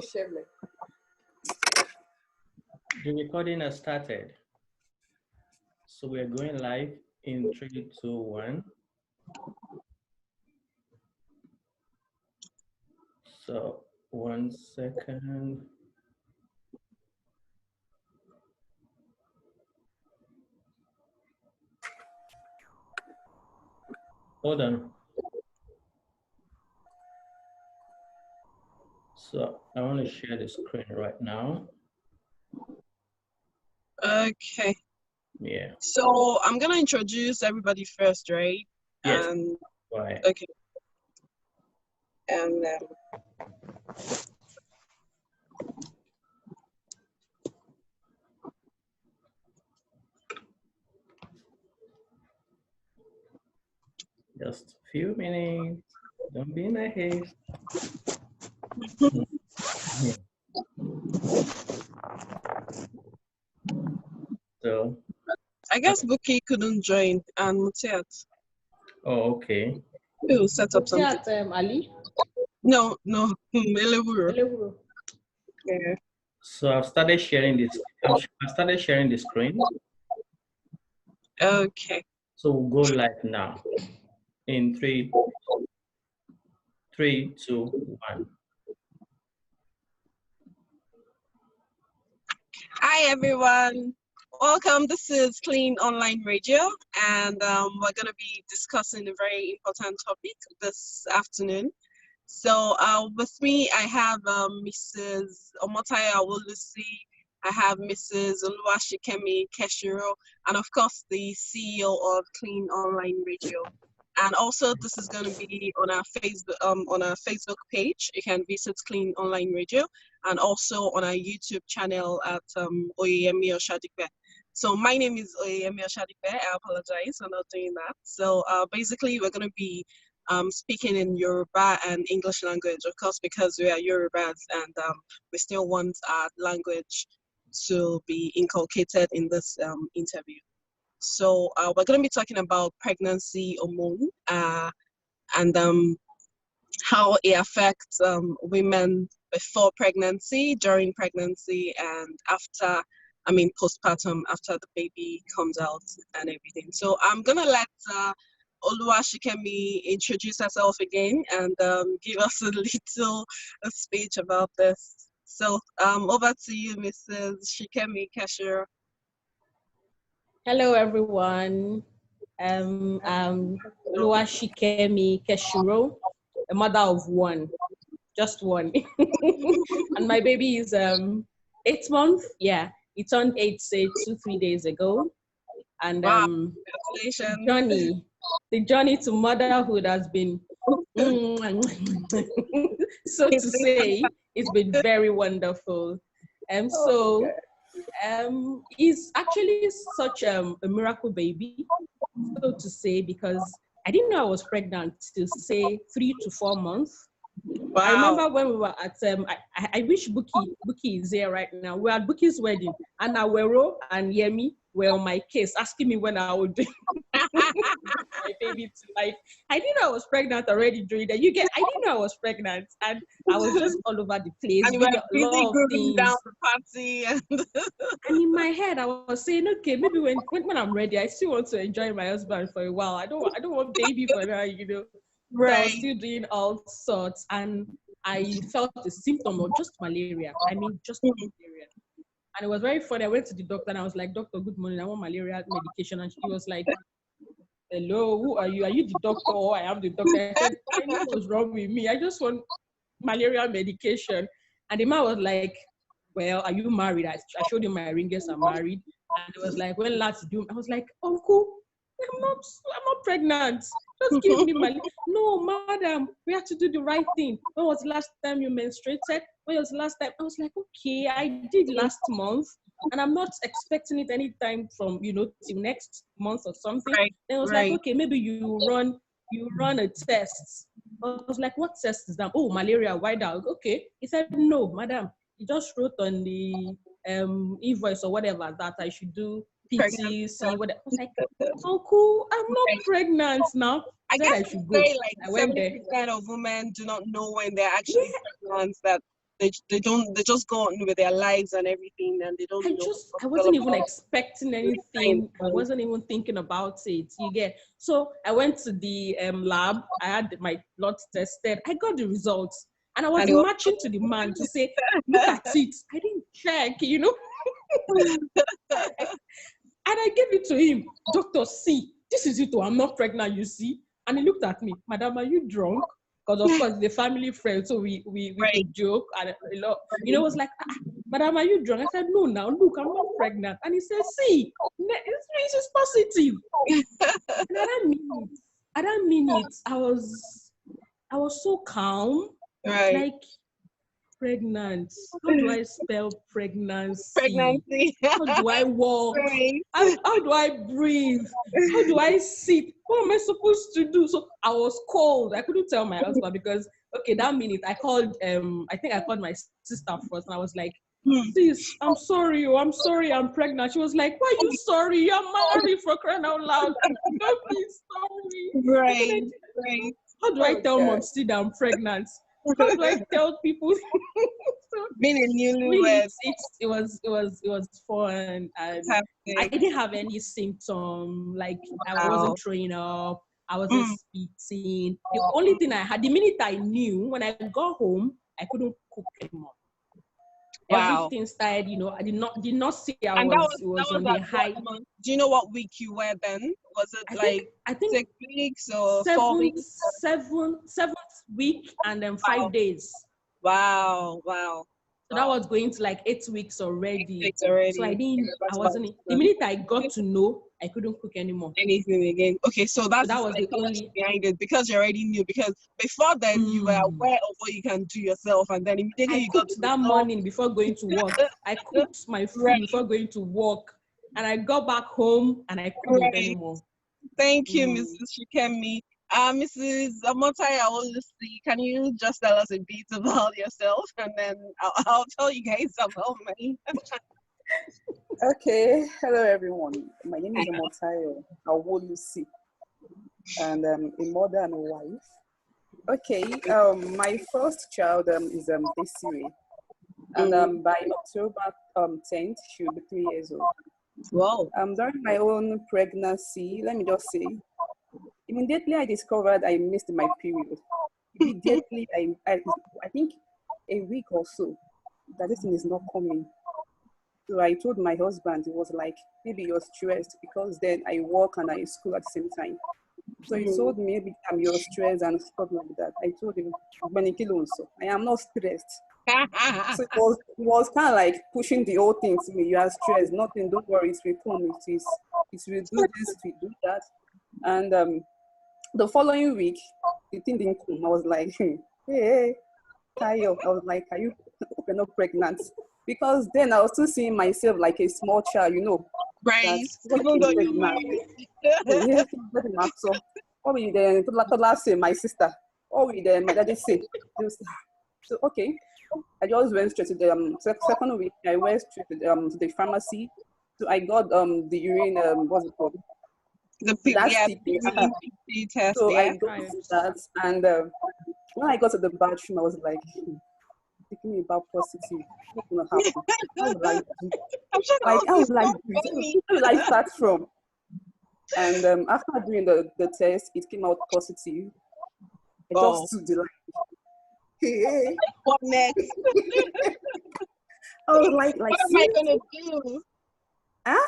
The recording has started. So we're going live in 3, 2, 1. So 1 second. Hold on. So I want to share the screen right now. Okay. Yeah. So I'm gonna introduce everybody first, right? Yes. Right. Okay. And just a few minutes. Don't be in a haste. So I guess Buki couldn't join and Mutiat. Oh, okay. We'll set up something. Ali? No. Elewuro. Yeah. So I've started sharing this. I started sharing the screen. Okay. So we'll go live now. In 3, 2, 1. Hi everyone. Welcome. This is Clean Online Radio, and we're going to be discussing a very important topic this afternoon. So with me, I have Mrs. Omotaya Awolusi, I have Mrs. Oluwashikemi Keshiro, and of course the CEO of Clean Online Radio. And also, this is going to be on our Facebook page. You can visit Clean Online Radio, and also on our YouTube channel at Oyeyemi Oshadipe. So my name is Oyeyemi Oshadipe. I apologize for not doing that. So basically, we're going to be speaking in Yoruba and English language, of course, because we are Yorubas, and we still want our language to be inculcated in this interview. So we're going to be talking about pregnancy hormone and how it affects women before pregnancy, during pregnancy, and after, postpartum, after the baby comes out and everything. So I'm going to let Oluwashikemi introduce herself again and give us a little speech about this. So over to you, Mrs. Shikemi Keshiro. Hello, everyone. I'm Oluwashikemi Keshiro, a mother of one, just one. And my baby is 8 months. Yeah, he turned 8, say 2-3 days ago. And wow. Congratulations. The journey to motherhood has been, so to say, it's been very wonderful. He's actually such a miracle baby, so to say, because I didn't know I was pregnant till say 3 to 4 months. Wow. I remember when we were at, I wish Buki is here right now. We were at Buki's wedding, and Awero and Yemi were on my case, asking me when I would do my baby to life. I didn't know I was pregnant already during that. I didn't know I was pregnant, and I was just all over the place. And you were busy grooming down the party. And in my head, I was saying, okay, maybe when I'm ready, I still want to enjoy my husband for a while. I don't want baby for now, you know. Right. So I was still doing all sorts, and I felt the symptom of just malaria. Just malaria. And it was very funny. I went to the doctor and I was like, "Doctor, good morning. I want malaria medication." And she was like, "Hello, who are you? Are you the doctor or I am the doctor?" I said, "I know what's wrong with me. I just want malaria medication." And the man was like, "Well, are you married?" I showed him my ring. Yes, I'm married. And it was like, "When last did you?" I was like, "Uncle, I'm not pregnant. Just give me my..." "No, madam, we have to do the right thing. When was the last time you menstruated? When was the last time?" I was like, "Okay, I did last month, and I'm not expecting it anytime from, till next month or something." Right. Then I was like, "Okay, maybe you run a test." I was like, "What test is that?" "Oh, malaria, why that?" "Okay." He said, "No, madam, he just wrote on the invoice or whatever that I should do PTC, whatever." I was like, "Uncle, I'm not pregnant now." I guess I should go. Like I went there. 70% of women do not know when they're actually pregnant. That they just go on with their lives and everything, and they don't know I what's all wasn't even about. expecting anything. I wasn't even thinking about it. You get. So I went to the lab. I had my blood tested. I got the results, and I was And it was marching to the man to say, "Look at it." I didn't check, And I gave it to him. Doctor, see, this is it. I'm not pregnant, you see. And he looked at me, Madam, are you drunk? Because of course the family friend, so we right. could joke and a lot. It was like, Madam, are you drunk? I said, no, now look, I'm not pregnant. And he said, see, this is positive. And at that minute, I was so calm. Right. Like, pregnant. How do I spell pregnancy? Pregnancy. How do I walk? Right. How do I breathe? How do I sit? What am I supposed to do? So I was cold. I couldn't tell my husband because that minute I called I think I called my sister first and I was like, sis, I'm sorry, I'm pregnant. She was like, why are you sorry? You're married, for crying out loud. Don't be sorry. Right. Right. How do I tell mom still that I'm pregnant? How do I tell people? So, being a newlywed, really, it was fun, and fantastic. I didn't have any symptom. Like I Wow. wasn't throwing up, I wasn't spitting. The only thing I had, the minute I knew, when I got home, I couldn't cook anymore. Wow. Everything started, I did not see I And was on the high. Do you know what week you were then? Was it I think 6 weeks or 4 weeks? seventh week and then 5 days. Wow. So that was going to like 8 weeks already. So I wasn't, the minute I got to know, I couldn't cook anymore. Anything again. Okay, so that was the only behind it, because you already knew, because before then you were aware of what you can do yourself, and then immediately you got that morning before going to work. I cooked my food before going to work, and I got back home and I couldn't anymore. Thank you, Mrs. Shikemi. Mrs. Amotai, can you just tell us a bit about yourself, and then I'll tell you guys about me. Okay, hello everyone. My name is Amotai Awolusi, and I'm a mother and a wife. Okay, my first child is Desiree, and by October 10th, she'll be 3 years old. Wow. During my own pregnancy, let me just say, immediately I discovered I missed my period. Immediately, I think a week or so, that this thing is not coming. So I told my husband, he was like, maybe you're stressed, because then I work and I school at the same time. So he told me, maybe you're stressed and stuff like that. I told him, I am not stressed. So it was kind of like pushing the whole thing to me. You are stressed, nothing, don't worry, it will come. It will do this, it will do that. And the following week, the thing didn't come. I was like, hey, Tayo. I was like, are you not pregnant? Because then I was still seeing myself like a small child, Right. So, what we then, last say, my sister, what we then, my daddy say. So, okay. I just went straight to the second week. I went straight to the pharmacy. So I got the urine, what's it called? The test. So I got that, and when I got to the bathroom, I was like, thinking about positive. What's gonna happen? How will I do? Where will I start from? And after doing the test, it came out positive. I just stood the line. Hey. What next? I was like, what am I gonna do? Huh?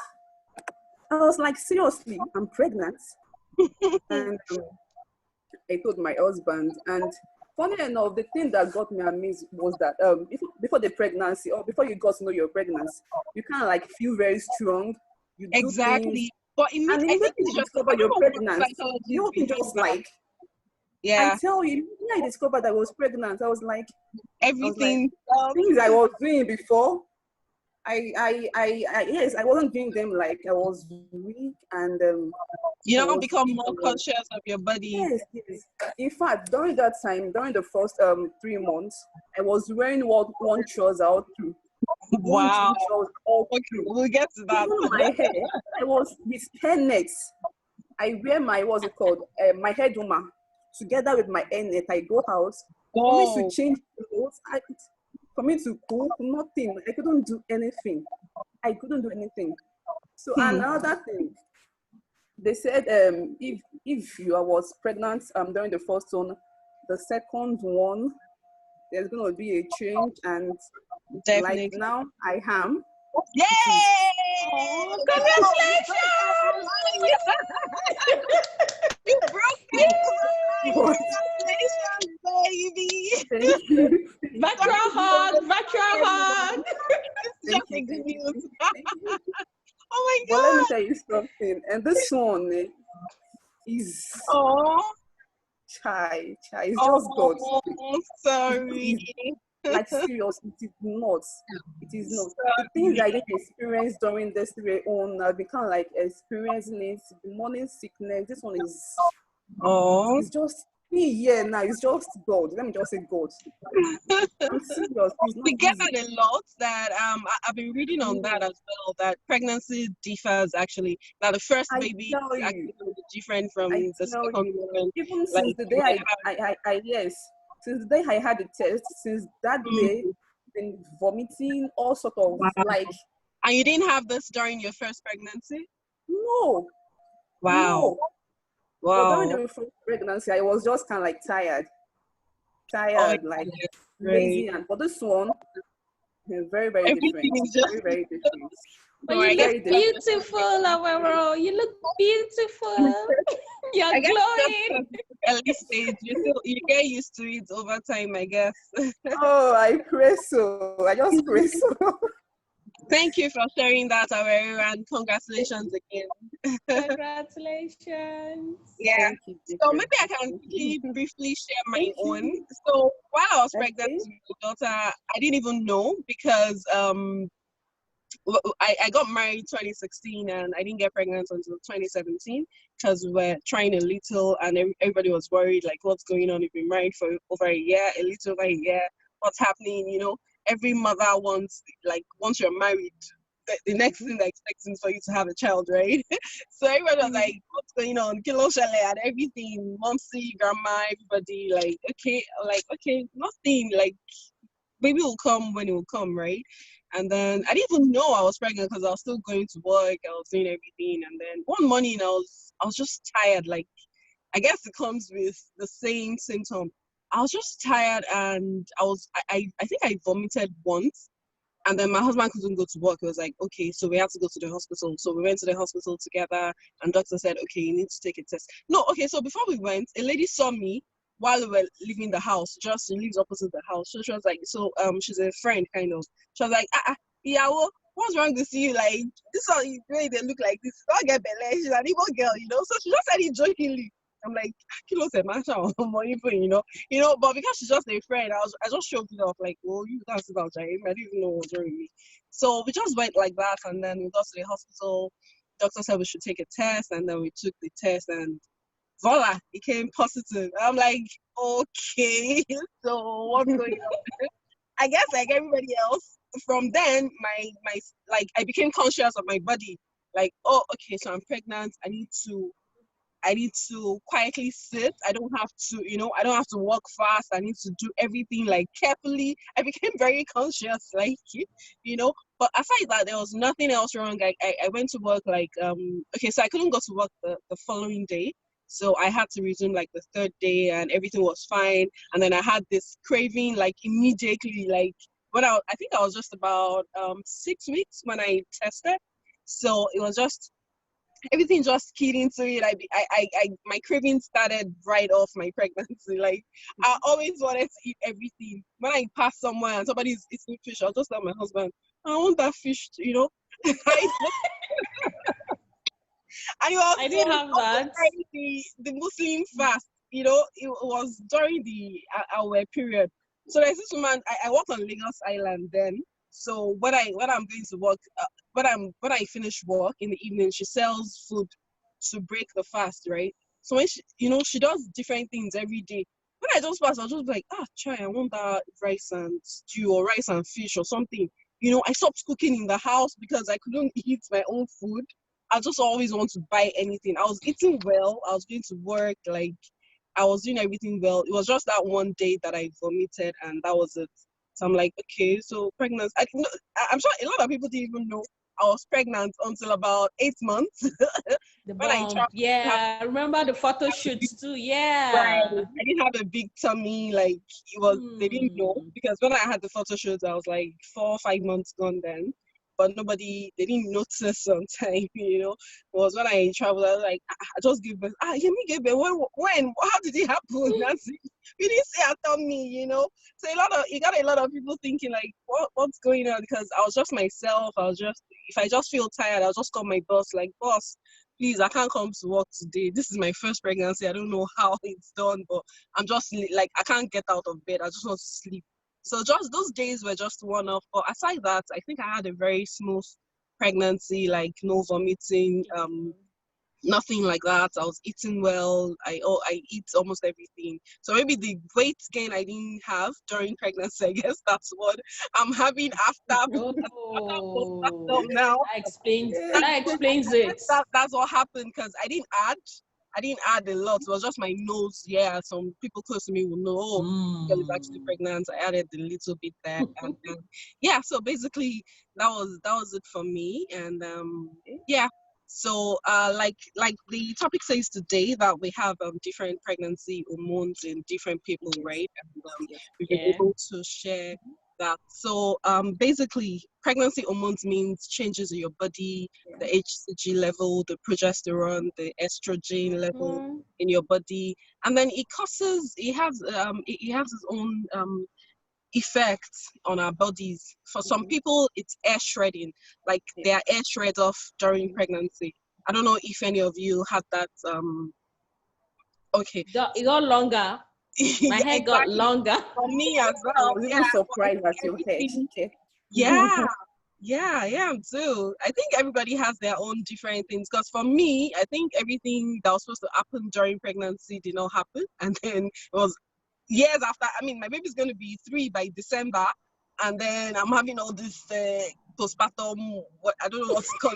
I was like, seriously, I'm pregnant. And I told my husband, and funny enough, the thing that got me amazed was that before the pregnancy, or before you got to know your pregnancy, you kind of like feel very strong. You do things, but immediately you discover you're pregnant, you can just like, I tell you, when I discovered I was pregnant, I was like, everything, things I was doing before, yes, I wasn't doing them. Like, I was weak, and you don't become more conscious of your body. Yes. In fact, during that time, during the first 3 months, I was wearing one trouser all through. Wow. Okay, we'll get to that. My hair, I was with hair nets. I wear my, what's it called, my hair duma together with my hair net. I go out. For me to change clothes, For me to cook, nothing. I couldn't do anything. So another thing, they said if you was pregnant during the first one, the second one there's gonna be a change, and like Definitely. now I am. Yay! It is Oh, congratulations! You broke me! what? Congratulations, baby! Thank you. Virtual hug, virtual hug. It's just a good news. Oh But let me my tell you something. And this one is god! Oh, It's just God. sorry. Like serious, it is not. It is not. The things I didn't experience during this period on, I've become like experiencing it. The morning sickness. This one is Oh, it's just me here now. It's just God. Let me just say God. I'm serious. It's not we get easy. that a lot. That I've been reading on that as well. That pregnancy differs actually. That the first I baby is tell actually you. gonna be different from I the tell second you. one. Even Like since the you day might have. yes, since the day I had the test, since that day, been vomiting, all sort of Wow. like And you didn't have this during your first pregnancy? no, Wow. no. But during Wow. the first pregnancy, I was just kind of like Oh, like yeah, lazy, great. and for this one, very, very Everything different. is just. Very, very different. But No, I you guess look Very that's different. just. beautiful, Awero. You look beautiful. You're I guess glowing. just early stage. You get used to it over time, I guess. Oh, I pray so. I just pray so. Thank you for sharing that, Aweru, and congratulations again. Congratulations. Yeah. Thank you, So maybe different. I can quickly, briefly share my Thank own. you. So while I was pregnant Okay. with my daughter, I didn't even know because I got married 2016 and I didn't get pregnant until 2017 because we were trying a little and everybody was worried like what's going on. You've been married for over a year, a little over a year. What's happening? You know, every mother wants like once you're married, the next thing they're expecting is for you to have a child, right? So everybody was like, what's going on? Kilo Shale and everything, momsy, grandma, everybody like okay, nothing like baby will come when it will come, right? And then I didn't even know I was pregnant because I was still going to work, I was doing everything, and then one morning I was just tired. Like I guess it comes with the same symptom. I was just tired, and I think I vomited once, and then my husband couldn't go to work. He was like, okay, so we have to go to the hospital. So we went to the hospital together, and doctor said, okay, you need to take a test. No, okay, so before we went, a lady saw me while we were leaving the house, just she lives opposite the house. So she was like, she's a friend, kind of. She was like, yeah, well, what's wrong with you? Like, this one, you really they look like this. Don't get belly. She's an evil girl, you know? So she just said it jokingly. I'm like, kilo se mancha or even, but because she's just a friend, I just showed it off like, well, you can't sit down, I didn't even know what was wrong with me. So we just went like that, and then we got to the hospital. Doctor said we should take a test, and then we took the test, and voila, it came positive. I'm like, okay, so what's going on? I guess like everybody else, from then my like I became conscious of my body. Like, oh, okay, so I'm pregnant. I need to quietly sit. I don't have to, I don't have to walk fast. I need to do everything like carefully. I became very conscious, like, but aside that, there was nothing else wrong. I went to work like, okay, so I couldn't go to work the following day. So I had to resume like the third day and everything was fine. And then I had this craving like immediately, like I think I was just about 6 weeks when I tested. So it was just everything just keyed into it. My craving started right off my pregnancy. Like I always wanted to eat everything. When I pass somewhere and somebody's eating fish, I'll just tell my husband, I want that fish, right? And it was, I it didn't was have also that. during the Muslim fast, it was during our period. So there's this woman, I worked on Lagos Island then. So when I'm going to work, when I finish work in the evening, she sells food to break the fast, right? So when she does different things every day. When I just pass, I'll just be like, try, I want that rice and stew or rice and fish or something. I stopped cooking in the house because I couldn't eat my own food. I just always want to buy anything. I was eating well. I was going to work. Like, I was doing everything well. It was just that one day that I vomited, and that was it. So I'm like, okay, so pregnancy. I'm sure a lot of people didn't even know I was pregnant until about 8 months. The When I bump. traveled, Yeah. I remember the photo shoots too. right. Yeah. I didn't have a big tummy. Like they didn't know because when I had the photo shoots, I was like 4 or 5 months gone then. But they didn't notice on time, It was when I traveled, I was like, I just gave birth. Me gave birth. When? How did it happen? That's it. You didn't say after me. So you got a lot of people thinking like, what's going on? Because I was just myself. If I just feel tired, I'll just call my boss, like, boss, please, I can't come to work today. This is my first pregnancy. I don't know how it's done, but I'm just like, I can't get out of bed. I just want to sleep. So just those days were just one off. But aside that, I think I had a very smooth pregnancy, like no vomiting, nothing like that. I was eating well. I eat almost everything. So maybe the weight gain I didn't have during pregnancy, I guess that's what I'm having after Oh, now. that explains it. That's what happened because I didn't add a lot. It was just my nose. Yeah, some people close to me will know. Oh, girl is actually pregnant. I added a little bit there, and yeah. So basically, that was it for me. And yeah. So like the topic says today that we have different pregnancy hormones in different people, Yes. right? And Yes. we've been able to share that. So basically, pregnancy hormones means changes in your body, the HCG level, the progesterone, the estrogen level in your body, and then it has its own effects on our bodies. For some people, it's hair shredding, like their hair shreds off during pregnancy. I don't know if any of you had that. Okay, It got longer. My yeah, hair got exactly. longer. For me as I well, was even yeah. For surprised at your head. everything, Okay. yeah. Yeah, yeah, too. I think everybody has their own different things. Because for me, I think everything that was supposed to happen during pregnancy did not happen. And then it was years after. I mean, my baby's going to be 3 by December. And then I'm having all this postpartum, I don't know what's called.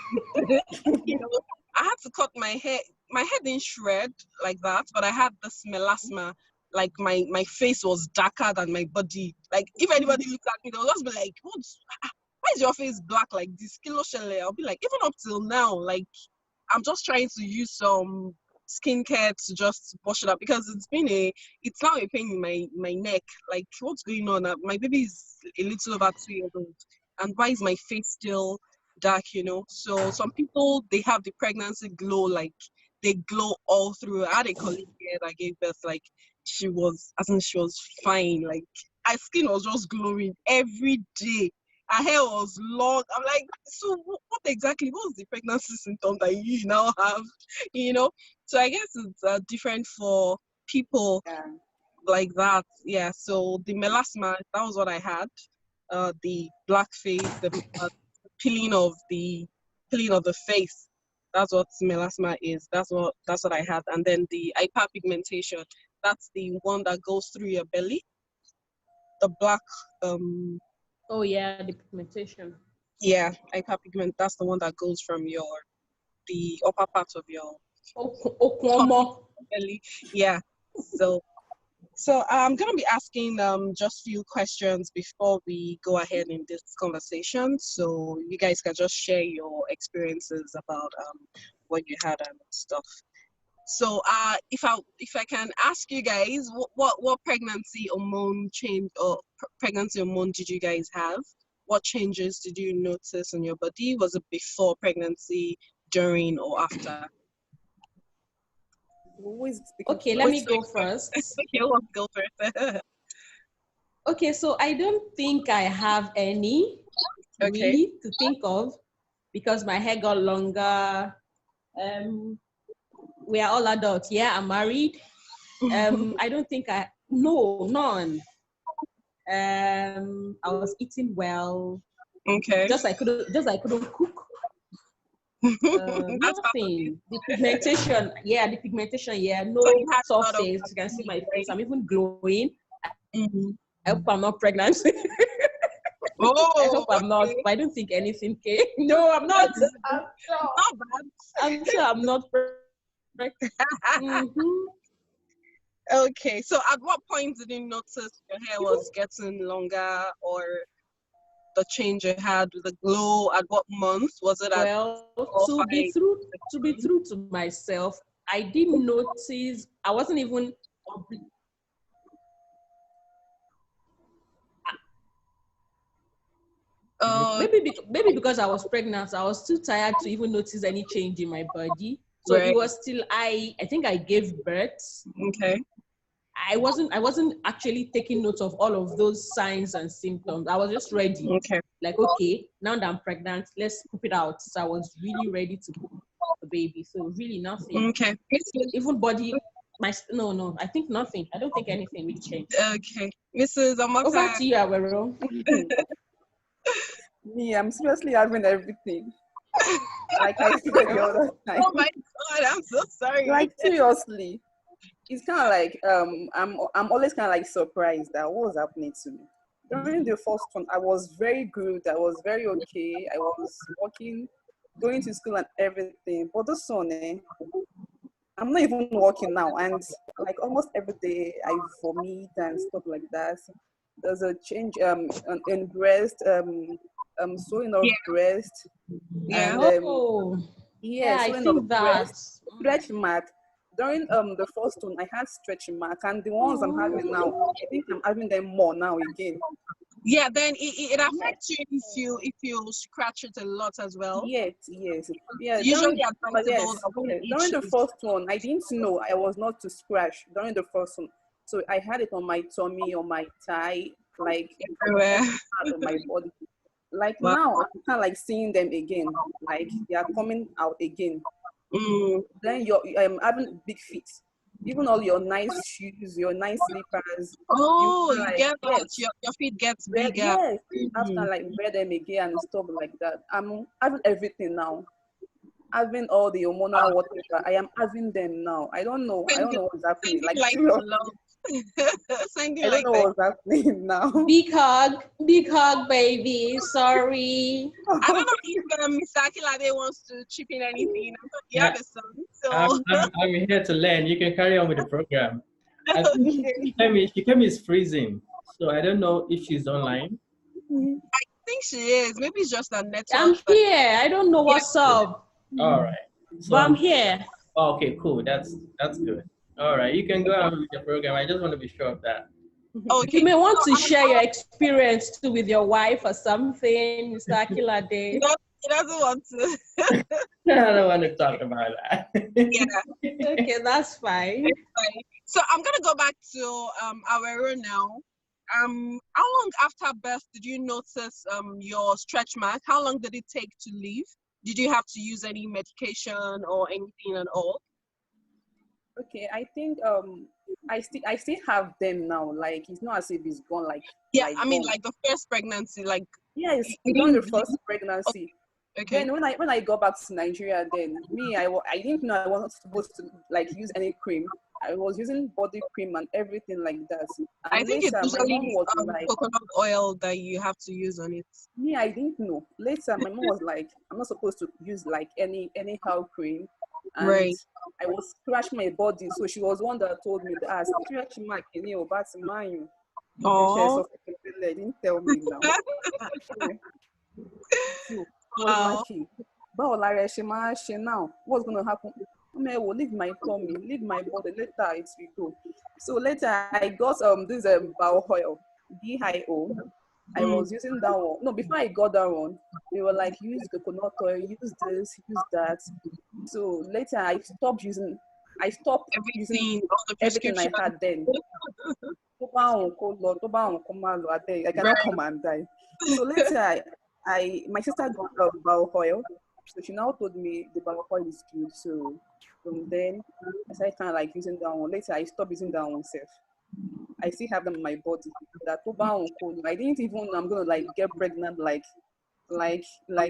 I had to cut my hair. My hair didn't shred like that, but I had this melasma. Like my face was darker than my body. Like if anybody looks at me, they'll just be like, why is your face black like this? Kilo shele. I'll be like, even up till now, like I'm just trying to use some skincare to just wash it up because it's now a pain in my neck. Like what's going on? My baby is a little over 2 years old, and why is my face still dark? So some people they have the pregnancy glow, like they glow all through. I had a colleague here that gave birth, like she was fine, like her skin was just glowing every day. Her hair was long. I'm like, so what exactly? What was the pregnancy symptom that you now have? So I guess it's different for people like that. Yeah. So the melasma, that was what I had. The black face, the peeling of the face. That's what melasma is. That's what I had. And then the hyperpigmentation. That's the one that goes through your belly. The black Oh yeah, the pigmentation. Yeah, hyperpigment. That's the one that goes from the upper part of your belly. Yeah. So I'm gonna be asking just few questions before we go ahead in this conversation. So you guys can just share your experiences about what you had and stuff. So if I can ask you guys, what pregnancy hormone change or pregnancy hormone did you guys have? What changes did you notice in your body? Was it before pregnancy, during, or after? Okay, let me go first. Okay, let's go first. Okay, so I don't think I have any really to think of because my hair got longer. We are all adults. Yeah, I'm married. I don't think none. I was eating well. Okay. Just I couldn't cook. Nothing. The pigmentation, no So you had surface. You can see my face. I'm even glowing. Mm-hmm. I hope I'm not pregnant. I hope I'm not. But I don't think anything came. No, I'm not. I'm sure. Not bad. I'm sure I'm not pregnant. Okay, so at what point did you notice your hair was getting longer, or the change you had with the glow? At what month was it? At Well, 4, 5? to be true to myself, I didn't notice. I wasn't even. Maybe because I was pregnant, I was too tired to even notice any change in my body. So Right. it was still I think I gave birth. Okay. I wasn't actually taking note of all of those signs and symptoms. I was just ready. Okay. Like, okay, now that I'm pregnant, let's poop it out. So I was really ready to poop the baby. So really nothing. Okay. Even body, no, I think nothing. I don't think anything will change. Okay. Mrs. Amaka. Over to you, Awero. Me, I'm seriously having everything. Like I said the other time. Oh my God, I'm so sorry. Like seriously, it's kind of like I'm always kind of like surprised that what was happening to me. During the first one, I was very good. I was very okay. I was working, going to school and everything. But this one, I'm not even working now, and like almost every day I vomit and stuff like that. There's a change in breast swelling of breast, Yeah. and I swelling think of that breast, stretch mark. During the first one, I had stretch mark, and the ones I'm having now, I think I'm having them more now again. Yeah, then it affects you if you scratch it a lot as well. Yes. Yeah. Usually During the first one, I didn't know I was not to scratch during the first one. So I had it on my tummy, on my thigh, like everywhere. part of my body. Like Wow. now, I'm kind of like seeing them again. Like they are coming out again. Then you're having big feet. Even all your nice shoes, your nice slippers. Oh, you like, get that. yes, Your feet gets wear, bigger. yes, after like wear them again and stuff like that. I'm having everything now. Having all the hormonal whatever. I am having them now. I don't know what's happening. Like seriously, Sending I don't like know that. what's happening now. big hug, baby. Sorry. I don't know if Mr. Akilade wants to chip in anything. You have a son, so I'm here to learn. You can carry on with the program. I think okay. Shikemi is freezing, so I don't know if she's online. I think she is. Maybe it's just a network. I'm here. I don't know what's up, All right. So but I'm here. Oh, okay, cool. That's good. All right, you can go on with the program. I just want to be sure of that. Okay. You may want to share your experience too with your wife or something, Mr. Akilade. He doesn't want to. I don't want to talk about that. Yeah. Okay, that's fine. So I'm gonna go back to Awero now. How long after birth did you notice your stretch mark? How long did it take to leave? Did you have to use any medication or anything at all? Okay, I think I still have them now. Like it's not as if it's gone. Like I mean, gone. like the first pregnancy, like Yes, you during the didn't first pregnancy. Okay. Then when I got back to Nigeria, then I didn't know I wasn't supposed to like use any cream. I was using body cream and everything like that. And I think later, it's my mom usually was like, coconut oil that you have to use on it. me, I didn't know. Later, my mom was like, I'm not supposed to use like anyhow cream. And Right. I was scratching my body. So she was one that told me that stretch mark in your body, man. Oh. They didn't tell me now. So, Wow. báwo la rẹ ṣe máa ṣe now? What's going to happen? Will leave my tummy, leave my body. Later it will go. So later I got this bio oil, BIO. I was using that one. No, before I got that one, they were like, use coconut oil, use this, use that. So later I stopped using Everything, all the everything I had then. I cannot come and die. So later my sister got bio oil. So she now told me the bio oil is good. So from then I started kind of like using that one. Later I stopped using that one self. I still have them in my body. That I didn't even know I'm gonna like get pregnant like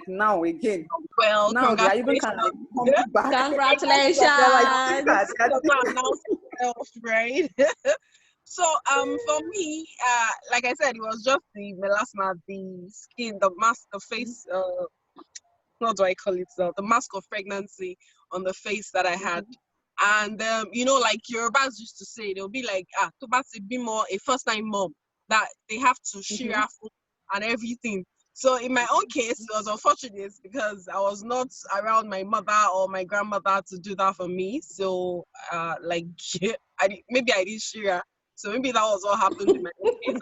now again. Well, now they are even kind of like coming back. Congratulations. Right. So for me, like I said, it was just the melasma, the skin, the mask, the face, what do I call it? The mask of pregnancy on the face that I had. And like Yorubas used to say, they'll be like, to be more a first-time mom, that they have to share food and everything. So in my own case, it was unfortunate because I was not around my mother or my grandmother to do that for me. So maybe I didn't share. So maybe that was what happened in my own case.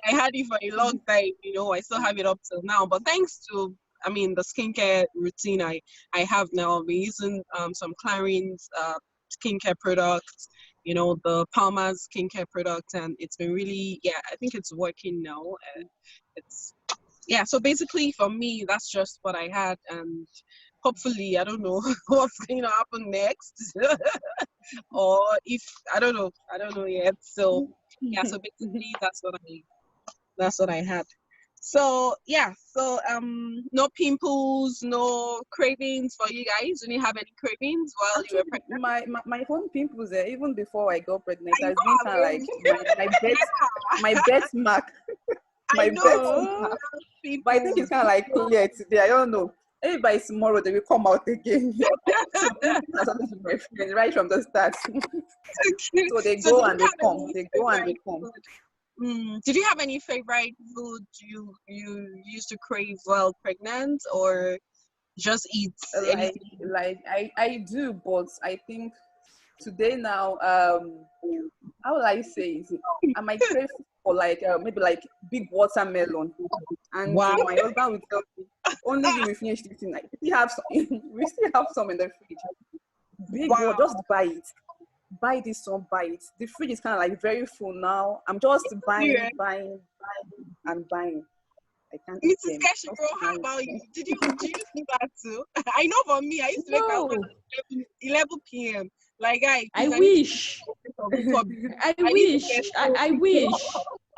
I had it for a long time, I still have it up till now. But thanks to, the skincare routine I have now, I've been using some Clarine's skincare products, the Palmer's skincare products, and it's been really, I think it's working now. So basically for me, that's just what I had, and hopefully, I don't know what's going to happen next, or if I don't know yet. So so basically that's what I had. So no pimples, no cravings for you guys. Didn't you have any cravings while you were pregnant? My own pimples, even before I got pregnant, has been kind of like my birth mark. My birth mark. But I think it's kind of like clear today. I don't know. Maybe by tomorrow they will come out again. So pimples are something to my friends right from the start. So they go and they come. They go and they come. Did you have any favorite food you used to crave while pregnant, or just eat anything? I do, but I think today now, how will I say it? I might crave for maybe like big watermelon, and Wow. my husband will tell me only you will finish this tonight. We still have some in the fridge. Big one, just buy it. Buy this one, buy it. The fridge is kind of like very full now. I'm just buying, and buying. I can't. Mrs. Keshiro, how about you? Did you do that too? I know for me, I used to make my food at 11 p.m. Like I wish. I wish.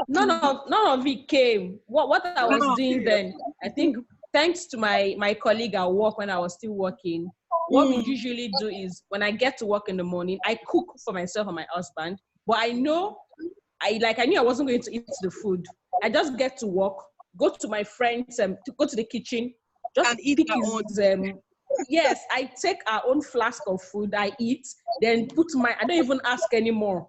None of it came. What I was doing then, I think thanks to my colleague at work when I was still working, what we usually do is when I get to work in the morning, I cook for myself and my husband. But I knew I wasn't going to eat the food. I just get to work, go to my friends, to go to the kitchen, just and eat pick his yes, I take our own flask of food, I eat, then I don't even ask anymore.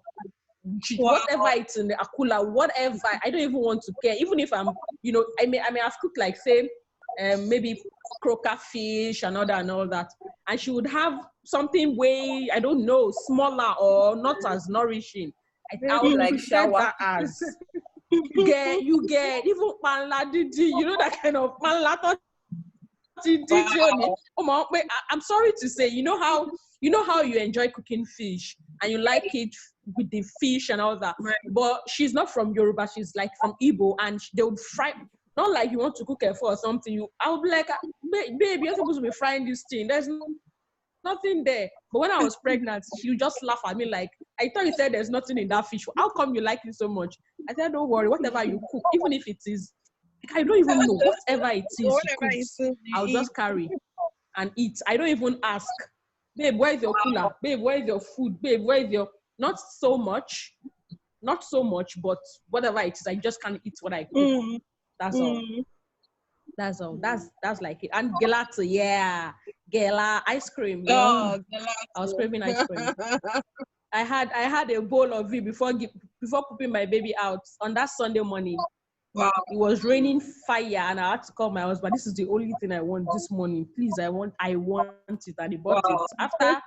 Whatever it's in the akula, whatever, I don't even want to care. Even if I'm, I may have cooked like say, maybe croaker fish and all that. And she would have something way, I don't know, smaller or not as nourishing. I would like that as you get even panla didi, that kind of panla. I'm sorry to say, you know how you enjoy cooking fish and you like it with the fish and all that. Right. But she's not from Yoruba, she's like from Igbo, and they would fry. Not like you want to cook it for something. I would be like, babe, you're supposed to be frying this thing. There's nothing there. But when I was pregnant, she would just laugh at me like, I thought you said there's nothing in that fish. How come you like it so much? I said, don't worry, whatever you cook, even if it is, I don't even know, whatever it is, I'll just carry and eat. I don't even ask, babe, where's your cooler? Babe, where's your food? Babe, where's your, not so much, but whatever it is, I just can't eat what I cook. That's all. That's all. That's like it. And gelato, gela ice cream. Oh, I was craving ice cream. I had a bowl of it before pooping my baby out on that Sunday morning. Wow. It was raining fire, and I had to call my husband. This is the only thing I want this morning. Please, I want it, and he bought it. After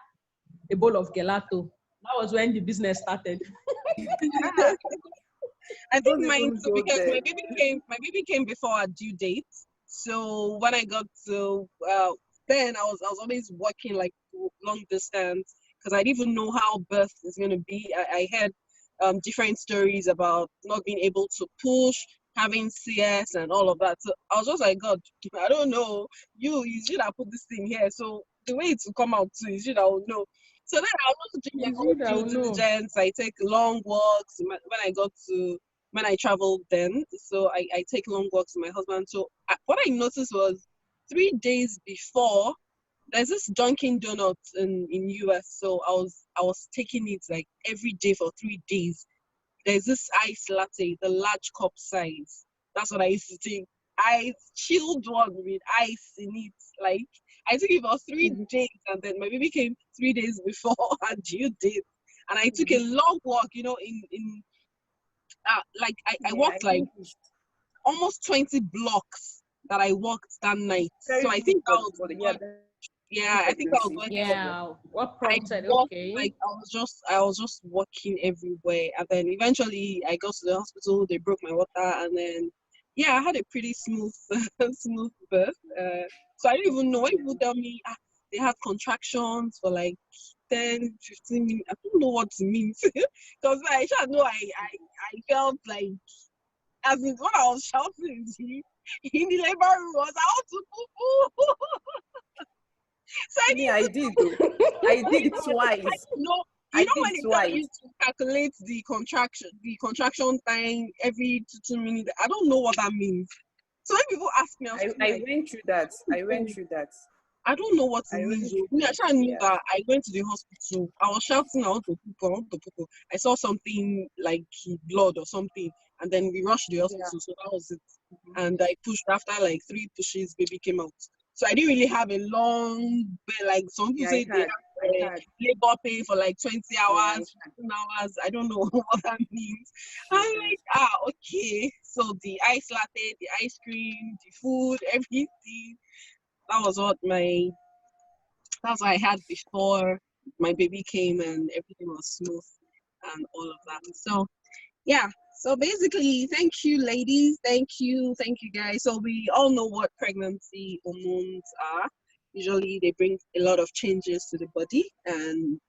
a bowl of gelato, that was when the business started. I think mine too, because my baby came before our due date. So when I got to then I was always working like long distance because I didn't even know how birth is gonna be. I heard different stories about not being able to push, having CS and all of that. So I was just like, God, I don't know. You should have put this thing here. So the way it will come out too, you should have know. So then I was doing due diligence. I take long walks when I traveled then. So I take long walks with my husband. So what I noticed was 3 days before, there's this Dunkin' Donuts in US. So I was taking it like every day for 3 days. There's this ice latte, the large cup size. That's what I used to take. Chilled one with ice in it. Like, I took it for 3 days, and then my baby came 3 days before her due date. And I took a long walk, in like I walked like almost 20 blocks that I walked that night. So I think that was I think that was what what prompted? I walked, Okay. like I was just walking everywhere, and then eventually I got to the hospital. They broke my water, and then I had a pretty smooth smooth birth. So I didn't even know. When people tell me they have contractions for like 10, 15 minutes, I don't know what it means because I just know I felt like, as in when I was shouting in the labor room, was I want to poo. So I did though. I did it twice. When they tell you to calculate the contraction time every 2 minutes, I don't know what that means. So when people ask me, I went through that. I don't know what it means. I just knew that I went to the hospital. I was shouting, I want to poop. I saw something like blood or something, and then we rushed to the hospital. So that was it. And I pushed. After like 3 pushes, baby came out. So I didn't really have a long, like some people say they have labor pain for like 20 hours, 15 hours. I don't know what that means. I'm like, okay. So the ice latte, the ice cream, the food, everything. That was what I had before my baby came, and everything was smooth and all of that. So so basically, thank you ladies, thank you guys. So we all know what pregnancy hormones are. Usually they bring a lot of changes to the body, and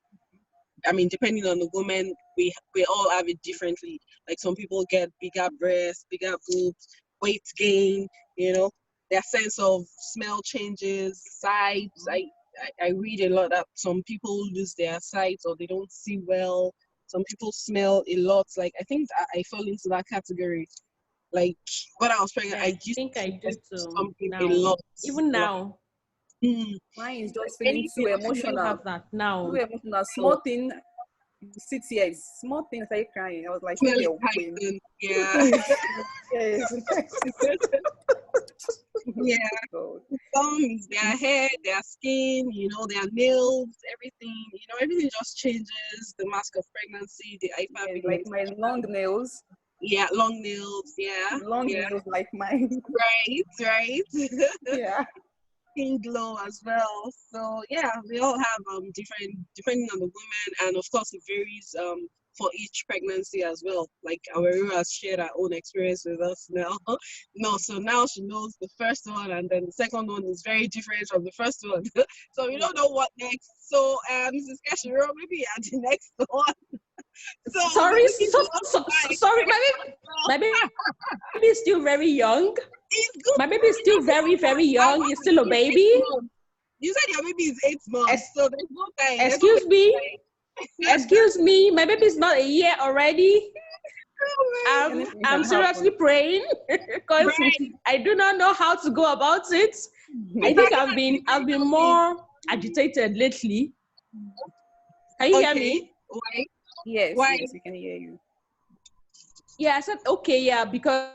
I mean, depending on the woman, we all have it differently. Like some people get bigger breasts, bigger boobs, weight gain, their sense of smell changes, sight. I read a lot that some people lose their sight or they don't see well. Some people smell a lot. Like I think I fall into that category. Like when I was pregnant, I think I do too. something Now. a lot. Even now. Mine is just feeling too emotional. Have that now. Too emotional. Small thing, sit here. Small things I crying. I was like, yes. Some is their hair, their skin, their nails, everything. Everything just changes. The mask of pregnancy, the IFA, like my long nails. Yeah, long nails. Yeah, long nails like mine. Right. Yeah. Skin glow as well. So we all have different, depending on the woman, and of course it varies for each pregnancy as well. Like Aweru has shared her own experience with us now. So now she knows the first one, and then the second one is very different from the first one. So we don't know what next. So Mrs. Kashiro, maybe at the next one. Sorry, my baby is still very young. My baby is still very, very young. He's still a baby. You said your baby is 8 months, so there's no time. Excuse me. My baby is not a year already. I'm seriously praying because I do not know how to go about it. I think I've been more agitated lately. Can you hear me? Why? Yes, we can hear you. Yeah, I said because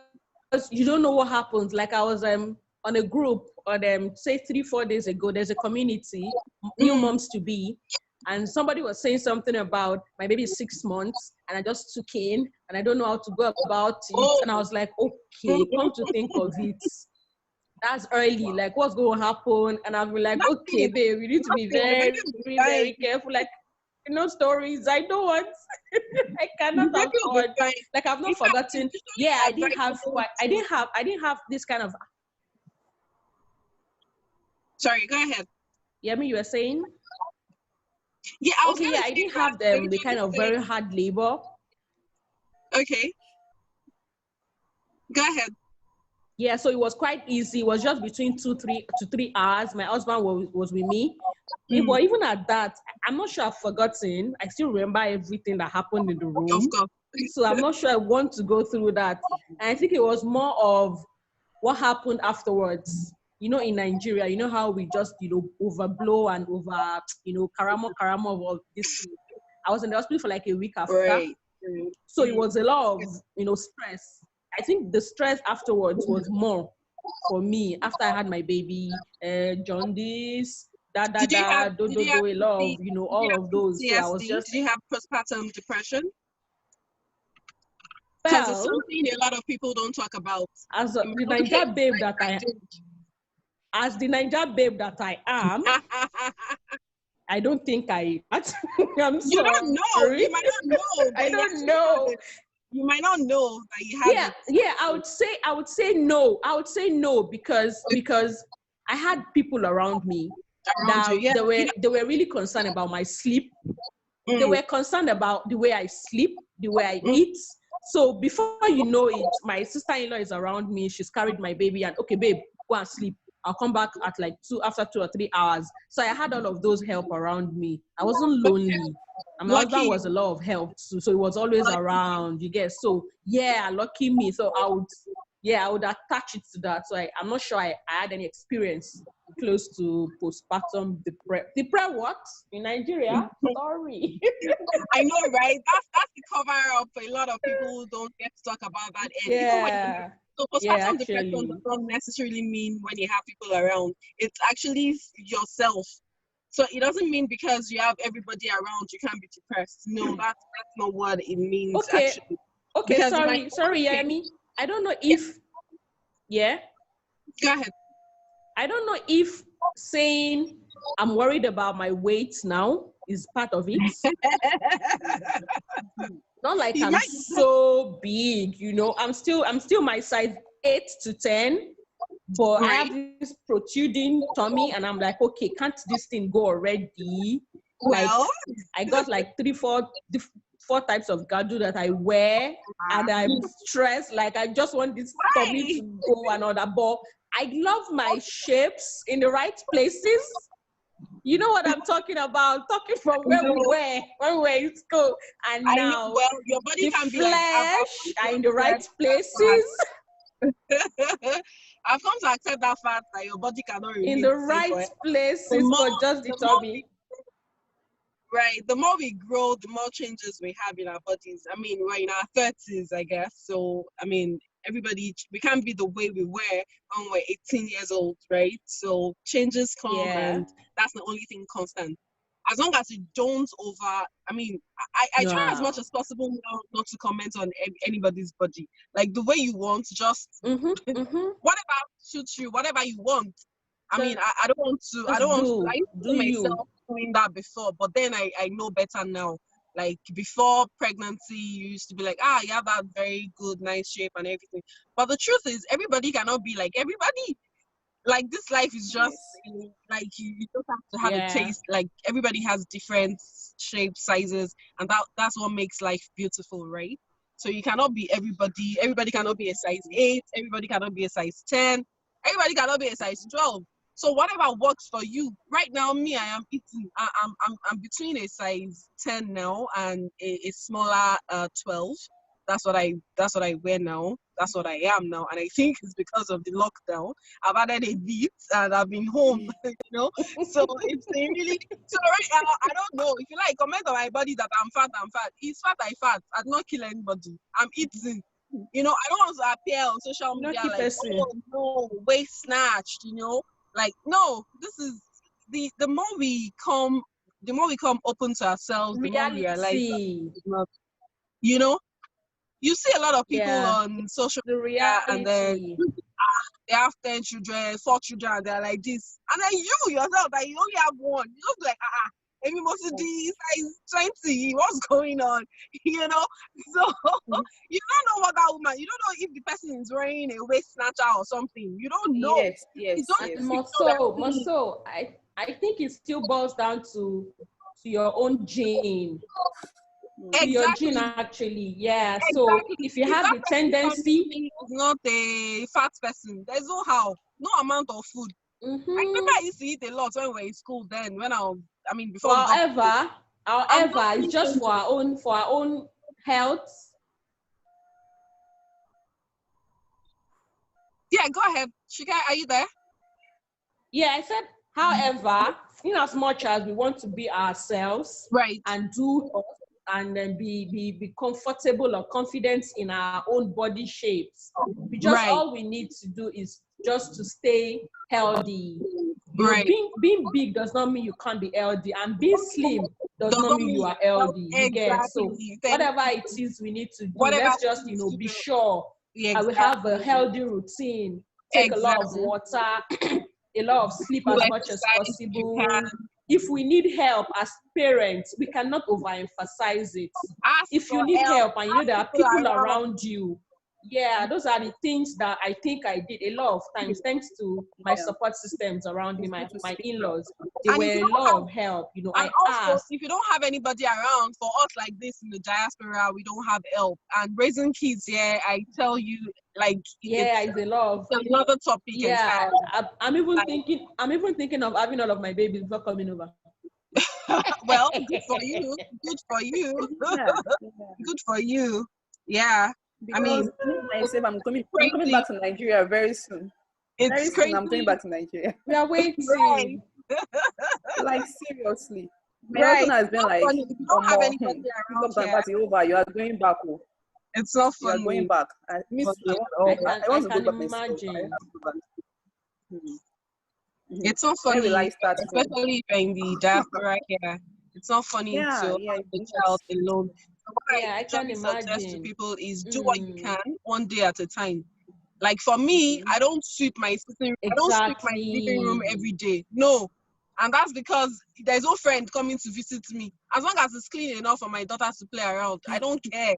you don't know what happens. Like I was on a group say 3-4 days ago. There's a community, new moms to be, and somebody was saying something about my baby is 6 months, and I just took in, and I don't know how to go about it, and I was like, okay, come to think of it, that's early. Like what's going to happen? And I'll be like, okay, babe, we need to be very, very careful. Like. Stories. I don't want. I cannot afford. Like I've not forgotten. Yeah, I didn't have this kind of. Sorry, go ahead. Yeah, you were saying. Yeah, I didn't have the kind of very hard labor. Okay. Go ahead. Yeah, so it was quite easy. It was just between 2 to 3 hours. My husband was with me. But even at that, I'm not sure I've forgotten. I still remember everything that happened in the room. Of course. So I'm not sure I want to go through that. And I think it was more of what happened afterwards. In Nigeria, how we just, overblow and over, karamo of all this. I was in the hospital for like a week after. Right. So it was a lot of, stress. I think the stress afterwards was more for me after I had my baby. Jaundice, Did you have do, did do, you have do, a lot P- of, you know, did you all have of those. So I was PTSD? just, Do you have postpartum depression? Because it's well, something a lot of people don't talk about. as In the my own Niger case, babe that I did. as the Niger babe that I am, I don't think I. I'm You don't know. sorry. You might not know, I but you don't actually have know. it. You might not know that you have Yeah, it. yeah. I would say no. I would say no because I had people around me Around you. that Yeah. You they were really concerned about my sleep. know, They were concerned about the way I sleep, the way I mm. eat. So before you know it, my sister-in-law is around me. She's carried my baby and okay, babe, go and sleep. I'll come back at like after 2 or 3 hours. So I had all of those help around me. I wasn't lonely. And my husband Lucky was a lot of help too, so he was always around. You get so yeah, lucky me. So I would attach it to that. So I'm not sure I had any experience close to postpartum depression. What in Nigeria? Sorry. I know, right? That's the cover up for a lot of people who don't get to talk about that end. Even when Yeah. so Yeah, postpartum depression actually. does not necessarily mean when you have people around. It's actually yourself. So it doesn't mean because you have everybody around you can't be depressed. No, that's not what it means Okay. actually. Okay, Because in my sorry, case, Yemi. I don't know if yeah. go ahead. I don't know if saying I'm worried about my weight now is part of it. Not like You I'm might so big, you know. I'm still my size 8 to 10, but I right. have this protruding tummy, and I'm like, okay, can't this thing go already? Like Well, I got like 4 types of gadu that I wear, and I'm stressed. Like I just want this tummy to go and all that. But I love my shapes in the right places. You know what I'm talking about? Talking from where we no. were when we were in school, and I know. now Well, your body the can be like, flesh are in the I've right places, I've come to accept that fact that your body cannot in remain the the same right forever. places for just the The more tummy. right, the more we grow, the more changes we have in our bodies. I mean, we're in our 30s, I guess. So, I mean, we can't be the way we were when we're 18 years old, right? So changes come, Yeah. and that's the only thing constant. As long as you don't I mean, I try as much No. as possible not to comment on anybody's body. Like the way you want, just whatever suits you, whatever you want. I mean, I don't want to, I Just don't want to, I used to do see you. myself doing that before, but then I know better now. Like before pregnancy, you used to be like, you have that very good, nice shape and everything. But the truth is, everybody cannot be like everybody. Like this life is just Yes. like you just have to have a Yeah. taste. Like everybody has different shapes, sizes, and that's what makes life beautiful, right? So you cannot be everybody. Everybody cannot be a size 8. Everybody cannot be a size 10. Everybody cannot be a size 12. So whatever works for you. Right now, me, I am eating. I'm between a size 10 now and a smaller 12. That's what I wear now. That's what I am now. And I think it's because of the lockdown. I've added a bit and I've been home, you know. So it's a really so I don't know. If you like comment on my body that I'm fat, I'm fat. It's fat, I fat. I do not kill anybody. I'm eating. You know, I don't want to appear on social media Lucky like, person. oh no, waist snatched, you know. Like, no, this is the more we come open to ourselves, the more we realize that Reality. it's not, you know, you see a lot of people Yeah. on social The media and then reality. they have 10 children, 4 children, and they're like this. And then you yourself, that you only have one. You just like, every most of these size 20, what's going on? You know? So you don't know what that woman, you don't know if the person is wearing a waist snatcher or something. You don't know. Yes, You yes, don't And yes. even know that. more so, I think it still boils down to your own gene. To your gene, Exactly. actually. Yeah. So Exactly. if you If have that the person comes to tendency, me is not a fat person, there's no how, no amount of food. I remember I used to eat a lot when we were in school then, before we got however, I'm not it's just eating. for our own health. Yeah, go ahead. Shika, are you there? Yeah, I said, however, in as much as we want to be ourselves Right. and do us and then be comfortable or confident in our own body shapes, we just Right. all we need to do is just to stay healthy. You know, Right. being big does not mean you can't be healthy, and being slim does not mean you are healthy. You get? So Exactly. whatever it is we need to do, Whatever let's just, we you need know, to be do. sure that we have a Exactly. healthy routine, take a lot of Exactly. water, a lot of sleep Do as much as exercise if you can. possible. If we need help as parents, we cannot overemphasize it. Ask If for you need help. help and you know there are People people around. around you, yeah, those are the things that I think I did a lot of times, thanks to my Yeah. support systems around me, It's my good to my speak up. in-laws. They And were if you a don't lot have of help. You know, And I also, asked. if you don't have anybody around, for us like this in the diaspora, we don't have help. And raising kids here, I tell you, like Yeah, it's a lot of. it's another topic Yeah, entirely. I'm even Like, thinking. I'm even thinking of having all of my babies before coming over. well, good for you. Good for you. Yeah. Good for you. Yeah. I mean, Because me myself, I'm coming crazy. back to Nigeria very soon. Very It's soon, I'm crazy. going back to Nigeria. We are waiting. Right. Like seriously, my Right. husband has It's been not like, funny. If you don't have "Omo, anybody this around lockdown here, party over. You are going back. Oh. it's not You are going funny. back." I miss. Funny I at all. can I I want to go can back myself. I have imagine. to go back. Mhm. Mhm. It's not Where will I funny, start from? especially if you're in the diaspora here. It's not funny to Yeah, have yeah, a it's child not. alone. So what I Yeah, I can usually suggest to imagine. people is do what you can, Mm, one day at a time. Like for me, Mhm. I don't sweep I don't sweep my living room exactly. every day. No. And that's because there's no friend coming to visit me. As long as it's clean enough for my daughters to play around, I don't care.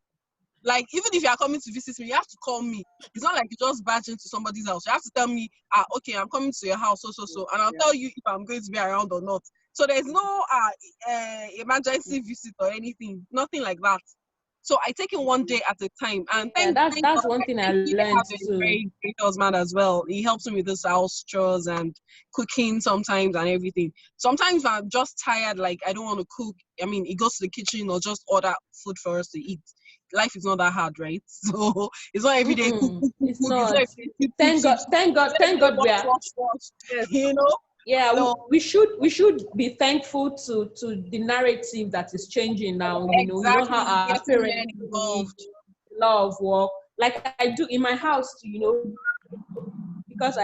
Like, even if you are coming to visit me, you have to call me. It's not like you just barge into somebody's house. You have to tell me, okay, I'm coming to your house, so, and I'll Yeah. tell you if I'm going to be around or not. So there's no emergency visit or anything, nothing like that. So I take it one day at a time. And Yeah, thank God, that's one thing I thankfully I learned have a too. very great husband as well. He helps me with this house chores and cooking sometimes and everything. Sometimes if I'm just tired, like I don't want to cook. I mean, he goes to the kitchen or just order food for us to eat. Life is not that hard, right? So it's not every day cook, cook, cook, It's cook. It's not. not every day Thank God. Thank God. it's not Thank every day God we wash, are. wash, wash. Yes. You know? Yeah, So we should be thankful to the narrative that is changing now. You know how exactly, our getting parents men did involved. a lot of work. Like I do in my house, because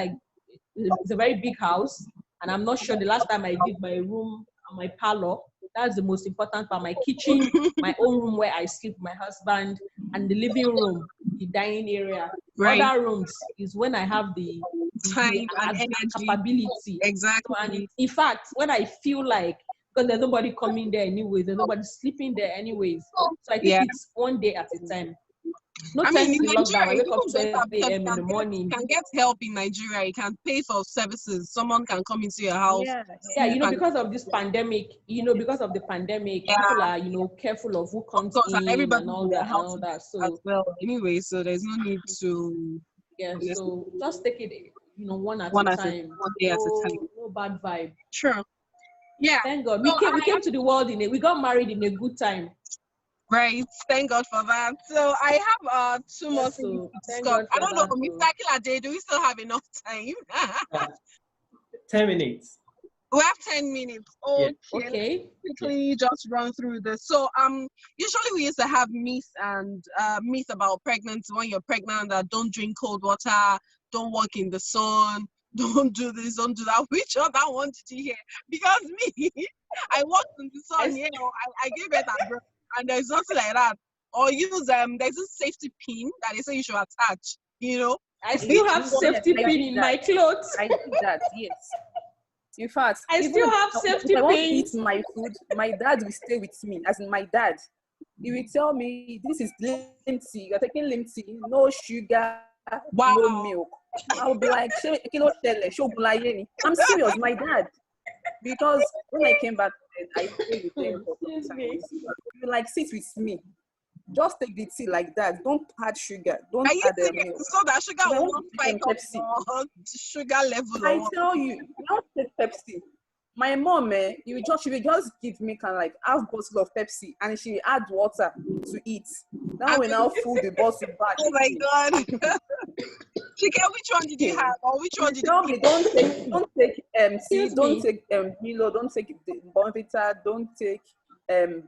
it's a very big house, and I'm not sure the last time I did my room and my parlor. That's the most important part. My kitchen, my own room where I sleep with my husband, and the living room, the dining area. The Right. other rooms is when I have Time and the energy. capability. So, and Exactly. in fact, when I feel like, because there's nobody coming there anyways, there's nobody sleeping there anyways. So I think Yeah. it's one day at a time. No I mean, thanks in to the lockdown. I Nigeria, it's wake up even 12 better because a.m. in the you morning. can get help in Nigeria. You can pay for services. Someone can come into your house. Yeah. Yeah, Cook and because of this pandemic, because of the pandemic, yeah, people are, careful of who comes of course, and in and everybody's all in their that and house all that. as So well. Anyway, so there's no need to yeah, honestly so just take it, one at a one time. one day at a time. No bad vibe. Sure. Yeah. Thank God. So We came to the world we got married in a good time. right. Thank God for that. So I have two more Yes, things so to thank discuss. God I for don't know, that too. Mr. Akilade, do we still have enough time? 10 minutes. We have 10 minutes. Yeah. Okay. Okay. Quickly just run through this. So usually we used to have myth about pregnancy. When you're pregnant, that don't drink cold water, don't walk in the sun, don't do this, don't do that. Which other one did you hear? Because me, I walked in the sun, I gave birth at birth, and there's nothing like that. Or use there's a safety pin that they say you should attach, I which still have one? Yes, safety I pin did in that. my clothes. I did that. Yes. In fact, I even still have if safety I want to eat pins. my food, my dad will stay with me. As in my dad, he will tell me, "This is limty. You're taking limty. No sugar, Wow. no milk." I'll be like, I'm serious, my dad. Because when I came back, I stayed with them for some Excuse me. time. You like sit with me. Just take the tea like that. Don't add sugar. Don't I used add to get milk. so that sugar If I will want not to spike drink up Pepsi, your sugar level or I what. tell you, don't take Pepsi. My mom, she will just give me kind of like half bottle of Pepsi and she add water to eat. Now I we now mean, fill the bottle back oh my again. god. Chika, which one did you have? Or which one You did tell you me, don't take tea, Excuse don't me. take Milo, don't take Bonvita, don't take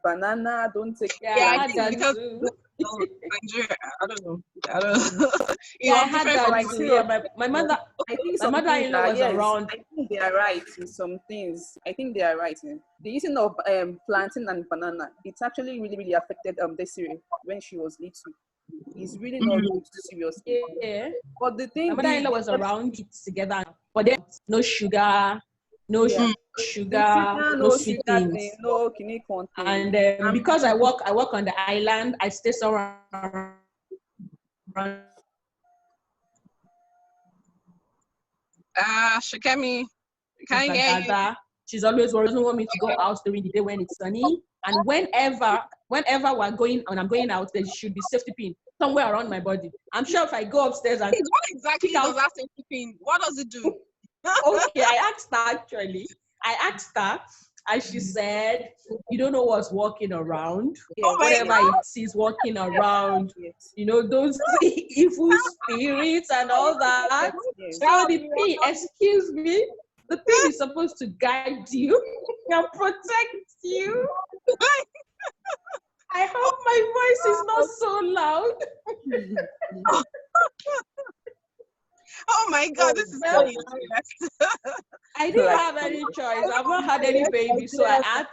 banana, don't take Yeah, Yeah, I I had think that because too. Oh, Nigeria, I don't know. I don't know. It Yeah, I was had different that from Like too. here. Yeah, serious. my mother, I think my some things mother-in-law are, was yes, around. I think they are right in some things. I think they are right. The eating of plantain and banana, it's actually really, really affected Desiree when she was little. It's really not Mm. good, seriously. Yeah, But the my thing, mother-in-law was around it together, but then no sugar, no yeah, the sugar, sugar, no no sweet sugar things. thing, no kidney content. And because I work on the island, I stay somewhere around Shikemi, with can't my hear you. brother. She's always worried, doesn't want me to go out during the day when it's sunny. And whenever we're going and I'm going out, there should be safety pin somewhere around my body. I'm sure if I go upstairs and What exactly pick does out, that safety pin? What does it do? okay, I asked her actually. I asked her, and she said, "You don't know what's walking around. Oh Yes, my Whatever yes, god! it is walking around, yes, those evil spirits and all that." yes, yes. So Tell the me pin, what excuse me, the pin is supposed to guide you and protect you. I hope my voice is not so loud. Oh my god, this is so Well, hilarious. I didn't Like, have any choice. I've not had any baby, so I had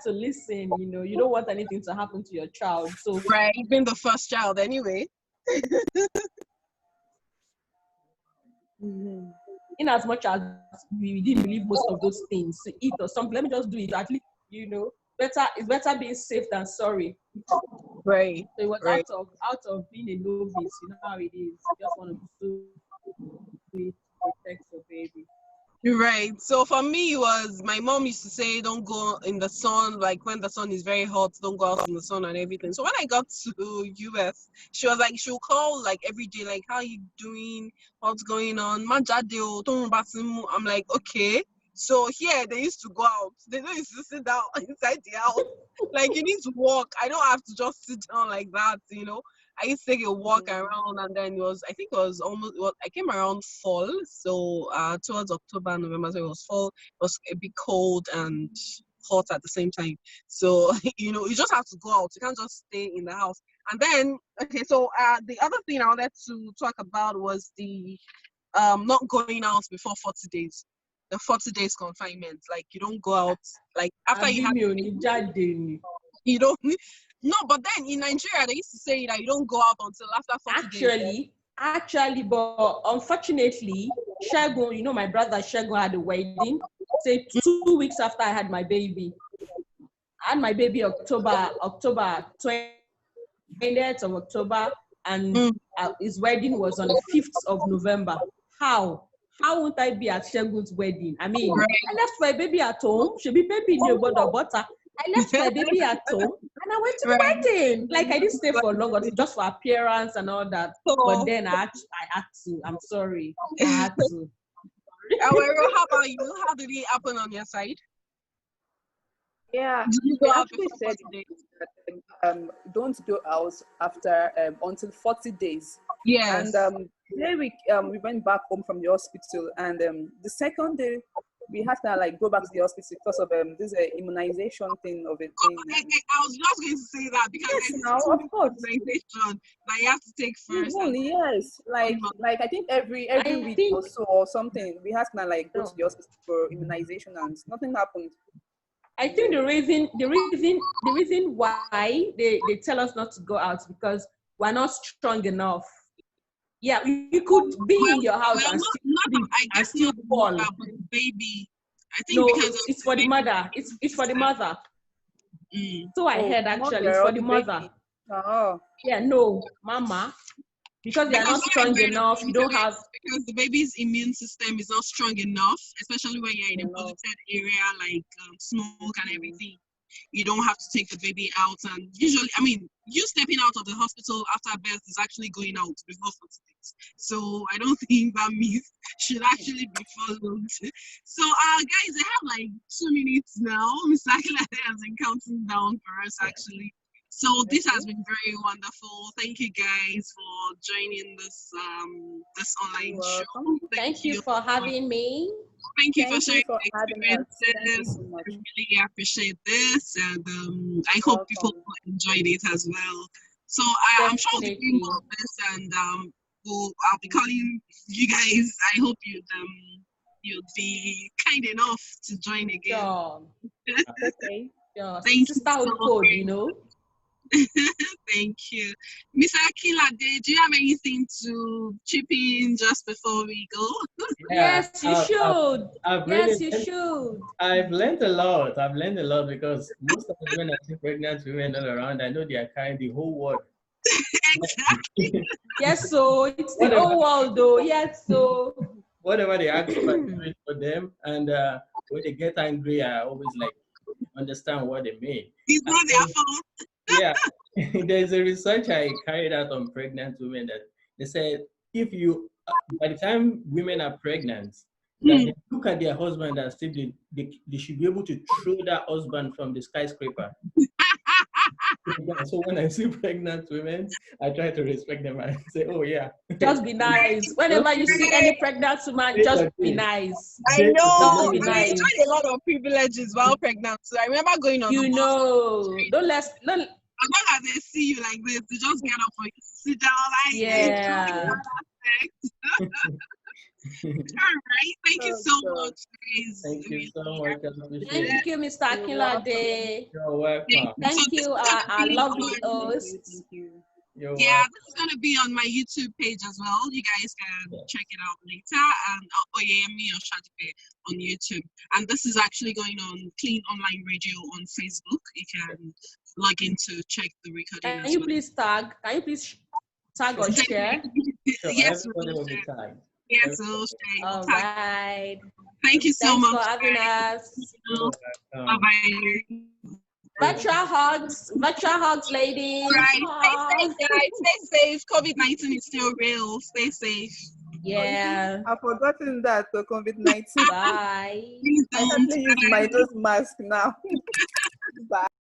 to listen. You don't want anything to happen to your child. So Right, you've been the first child anyway. mhm. in as much as we didn't believe most of those things to eat or something, let me just do it. At least, it's better being safe than sorry. Right, So it was right. out of being a novice. You know how it is. You just want to do it, protect your baby. Right. So for me, it was my mom used to say, don't go in the sun, like when the sun is very hot, don't go out in the sun and everything. So when I got to US, she was like, she'll call like every day, like, how you doing? What's going on? Ma jade o, tonun basimu. I'm like, okay. So here they used to go out. They don't used to sit down inside the house. Like you need to walk. I don't have to just sit down like that. I used to take a walk around, and then I think it was almost, I came around fall, so towards October, November, so it was fall. It was a bit cold and hot at the same time. So, you just have to go out. You can't just stay in the house. And then, okay, so the other thing I wanted to talk about was the not going out before 40 days. The 40 days confinement. Like, you don't go out, like, after you have, Abimi ò ní jáde ni. you don't, no, but then in Nigeria, they used to say that you don't go out until after 40 days. Actually, but unfortunately, Shagun, my brother Shagun had a wedding, say 2 weeks after I had my baby. I had my baby October 20th of October, and Mm. his wedding was on the 5th of November. How? How won't I be at Shagun's wedding? I mean, Right. I left my baby at home. She be baby in your butter. I left my baby at home and I went to the Right. wedding. Like I didn't stay for long, just for appearance and all that. So, But then I had to. I'm sorry. I had to. Awero, how about you? How did it happen on your side? Yeah, Did you they go out actually before said 40 days? that, don't go out after until 40 days. Yes. And then we went back home from the hospital, and the second day we had to like go back to the hospital because of this immunization thing of a thing. I was just going to say that because Yes, there's now two of course. immunization that you have to take first. Even yes, like I think every week or so or something, we had to like go to the hospital for immunization, and nothing happened. I think the reason why they tell us not to go out because we're not strong enough. Yeah, you could be in your house and I guess still not the fall. mother, but the baby. I think No, because it's for the mother. It's for the mother. Mm. So I heard actually it's for the mother. Oh. Yeah, no, mama, because they are not strong enough. You don't have because the baby's immune system is not strong enough, especially when you're in a polluted area like smoke and everything. You don't have to take the baby out, and usually, I mean, you stepping out of the hospital after birth is actually going out before 40 days. So I don't think that myth should actually be followed. So, guys, I have like 2 minutes now. Miss Akila has been counting down for us actually So this has been very wonderful. Thank you guys for joining this this online You're show. welcome. Thank you for having me. Thank you for Thank you sharing for your having us. Thank you experiences. so much. I really appreciate this, and I hope people Welcome. enjoyed it as well. So I'm sure we'll be doing Definitely. more of this, and I'll be calling you guys. I hope you'd be kind enough to join again. Sure. Okay. Sure. Thank you Sisterhood so code, very you know. Thank you. Mr. Akilade, do you have anything to chip in just before we go? Yeah, Yes, you should. I've Yes, really you should. I've learned a lot. I've learned a lot because most of the when I see pregnant women all around, I know they are carrying the whole world. Exactly. Yes, so it's the Whatever, whole world, though. Yes, so. whatever they ask for, I do it for them. And when they get angry, I always like understand what they mean. It's And not their fault. yeah, there's a research I carried out on pregnant women that they said if you, by the time women are pregnant, that Hmm. they look at their husband and still they should be able to throw that husband from the skyscraper. So when I see pregnant women, I try to respect them and say, oh yeah. Just be nice. Whenever you see any pregnant woman, just be nice. I know. Just be I nice. enjoyed a lot of privileges while pregnant. So I remember going on the You bus. know, don't As long as they see you like this, they just get up for you to sit down. Like, yeah. All right. Thank you so Oh, much, guys. Thank you so much. I appreciate it. Thank you, Mr. Akinlade. You're welcome. Thank you, our lovely Thank host. you. Thank you. You're Yeah, welcome. this is gonna be on my YouTube page as well. You guys can check it out later. And Oyemi or Shadipe on YouTube. And this is actually going on Clean Online Radio on Facebook. You can log in to check the recording Can as you well. please tag or share? Sure, Yes, everybody we'll will be share. tagged. Yes, we'll share. All right. Thank you so Thanks for much. having us. You're Bye welcome. bye. Virtual hugs, ladies. Right. Aw. Stay safe, guys. Stay safe. COVID-19 is still real. Stay safe. Yeah. I've forgotten that COVID-19. Bye. Please I don't. hardly use my nose mask now.